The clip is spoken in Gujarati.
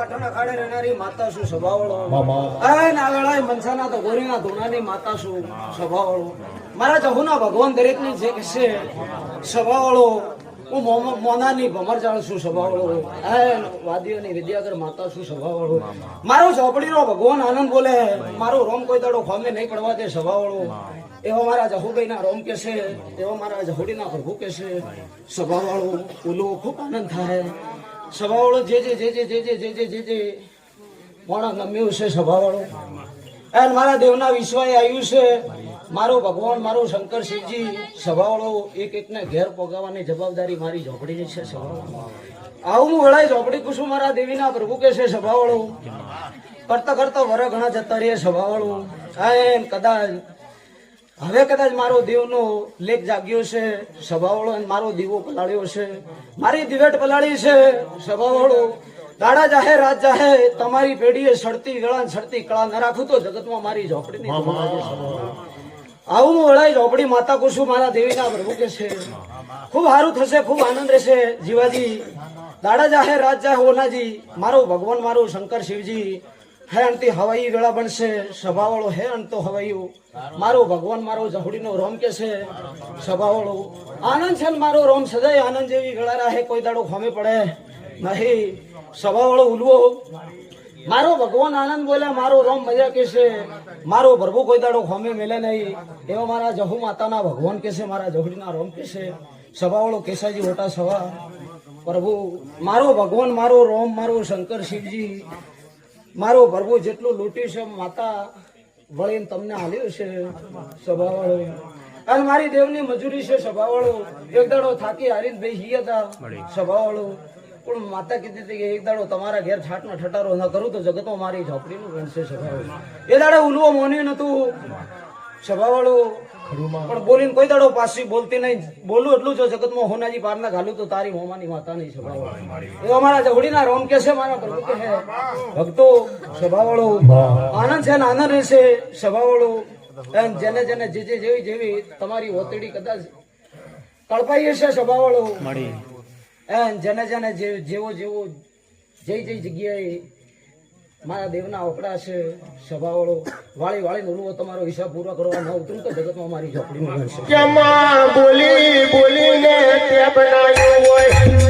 વાઠાના ખાડે રહેનારી માતા શું સ્વભાવવાળો એ નાગળાય મનસાના તો ગોરીના ધોનાની માતા શું સ્વભાવવાળો મારા જહુના ભગવાન દરેકની જે છે સ્વભાવવાળો હું મોનાની ભમરજાળ શું સ્વભાવવાળો એ વાદીઓની વિદ્યાગર માતા શું સ્વભાવવાળો મારો ઝોપડીનો ભગવાન આનંદ બોલે મારો રોમ કોઈ દાડો ખોમે નહીં પડવા દે સ્વભાવવાળો એવો મારા જહુભાઈના રોમ કે છે એવો મારા જહુડીના પ્રભુ કે છે સ્વભાવવાળો ઓલો ખૂબ આનંદ થાય સ્વભાવવાળો જે મોણા ગમ્યું છે સ્વભાવવાળો અને મારા દેવના વિશ્વાએ આવ્યું છે મારો ભગવાન મારો શંકર શિવજી સ્વભાવવાળો એક એકને ઘેર પોગાવવાની જવાબદારી મારી ઝોપડીની છે સ્વભાવવાળો આવું હું વળાય ઝોપડી કુશું મારા દેવીના પ્રભુ કે છે સ્વભાવવાળો કરતા કરતા વર ઘણા જતા રહીએ સ્વભાવવાળો એમ કદાચ મારો દેવનો લેખ જાગ્યો છે સ્વભાવવાળો અને મારો દીવો પલાળ્યો છે મારી દિવેટ પલાળી છે સ્વભાવવાળો દાડા જાહે રાત જાહે તમારી પેઢીએ સડતી વેળા સડતી કળા ન રાખું તો જગતમાં મારી ઝોપડીની આવું હું વળાય ઝોપડી માતા કુશું મારા દેવીના પ્રભુ કે છે ખૂબ સારું થશે ખૂબ આનંદ રહેશે જીવાજી દાડા જાહે રાત જાહે ઓનાજી મારો ભગવાન મારો શંકર શિવજી હે અંતિ હવાઈ વેળા બનશે સ્વભાવવાળો હે અંતો હવાયું મારો ભગવાન મારો જહુડીનો રોમ કે છે સ્વભાવવાળો આનંદ છે મારો રોમ સદાય આનંદ જેવી વેળા રહે કોઈ દાડો ખોમે પડે નહીં સ્વભાવવાળો ઉલવો મારો ભગવાન આનંદ બોલે મારો રોમ મજા કે છે મારો પ્રભુ કોઈ દાડો ખોમે મેલે નહીં એવો મારા જહુ માતાના ભગવાન કે છે મારા જહુડીના રોમ કે છે સ્વભાવવાળો કેસાજી મોટા સવા પ્રભુ મારો ભગવાન મારો રોમ મારો શંકર શિવજી મારો પ્રભુ જેટલું લૂટ્યું છે માતા વળીને તમને હાલ્યું છે સ્વભાવવાળો અને મારી દેવની મજૂરી છે સ્વભાવવાળો એક દાડો થાકી હારીને બેસી હતા સ્વભાવવાળો પણ માતા કીધી હતી કે એક દાડો તમારા ઘેર છાટનો ઠટારો ન કરું તો જગતમાં મારી ઝોપડીનું ગણશે સ્વભાવવાળો એ દાડે ઉલવો મોની નતું સ્વભાવવાળો પણ બોલીને કોઈ દાડો પાછી બોલતી નહીં બોલું એટલું જો જગતમાં હોનાજી પારના ઘાલું તો તારી હોમાની માતા નહીં સ્વભાવવાળો એ અમારા જવડીના રોમ કે છે મારા પ્રભુ કે ભક્તો સ્વભાવવાળો આનંદ છે ને આનંદ રહેશે સ્વભાવવાળો જેને જેને જે જેવી જેવી તમારી ઓતડી કદાચ કળપાઈ હશે સ્વભાવવાળો જેને જેને જેવો જેવો જે જગ્યાએ મારા દેવના ઓકડા છે સ્વભાવવાળો વાળી વાળી નોલું તમારો હિસાબ પૂરો કરવા ન ઉતરું તો જગતમાં મારી ઝોપડી મળશે બોલી બોલીને તે બનાવ્યું હોય